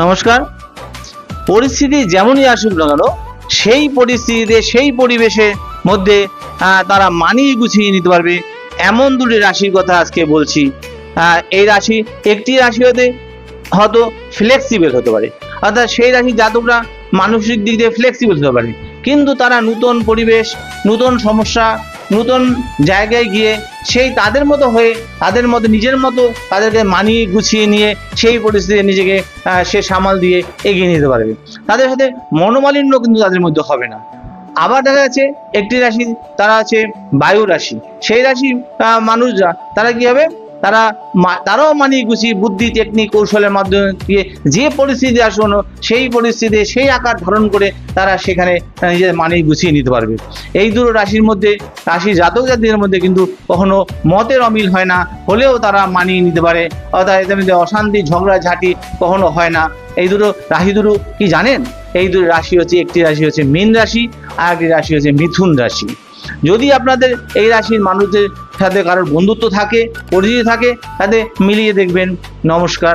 নমস্কার। পরিস্থিতি যেমনই আসুক না কেন, সেই পরিস্থিতিতে সেই পরিবেশের মধ্যে তারা মানিয়ে গুছিয়ে নিতে পারবে, এমন দুটি রাশির কথা আজকে বলছি। এই রাশি, একটি রাশি হয়তো ফ্লেক্সিবল হতে পারে, অর্থাৎ সেই রাশির জাতকরা মানসিক দিক দিয়ে ফ্লেক্সিবল হতে পারে, কিন্তু তারা নতুন পরিবেশ, নতুন সমস্যা, নতুন জায়গায় গিয়ে সেই তাদের মতো হয়ে, তাদের মতো নিজের মতো তাদেরকে মানিয়ে গুছিয়ে নিয়ে সেই পরিস্থিতিতে নিজেকে সে সামাল দিয়ে এগিয়ে নিতে পারবে। তাদের সাথে মনোমালিন্য কিন্তু তাদের মধ্যে হবে না। আবার দেখা যাচ্ছে একটি রাশি, তারা আছে বায়ু রাশি। সেই রাশি মানুষরা তারা কি হবে, তারাও মানিয়ে গুছিয়ে বুদ্ধি, টেকনিক, কৌশলের মাধ্যমে দিয়ে যে পরিস্থিতি আসুন সেই পরিস্থিতি সেই আকার ধারণ করে তারা সেখানে নিজের মানিয়ে গুছিয়ে নিতে পারবে। এই দুটো রাশির মধ্যে, রাশির জাতক জাতিদের মধ্যে কিন্তু কখনো মতের অমিল হয় না, হলেও তারা মানিয়ে নিতে পারে, অর্থাৎ এদের মধ্যে অশান্তি, ঝগড়া ঝাঁটি কখনো হয় না। এই রাশি দুটো কি জানেন? এই দুটো রাশি হচ্ছে, একটি রাশি হচ্ছে মীন রাশি, আর একটি রাশি হচ্ছে মিথুন রাশি। যদি আপনাদের এই রাশির মানুষদের সাথে কারোর বন্ধুত্ব থাকে, পরিচিতি থাকে, তাদের মিলিয়ে দেখবেন। নমস্কার।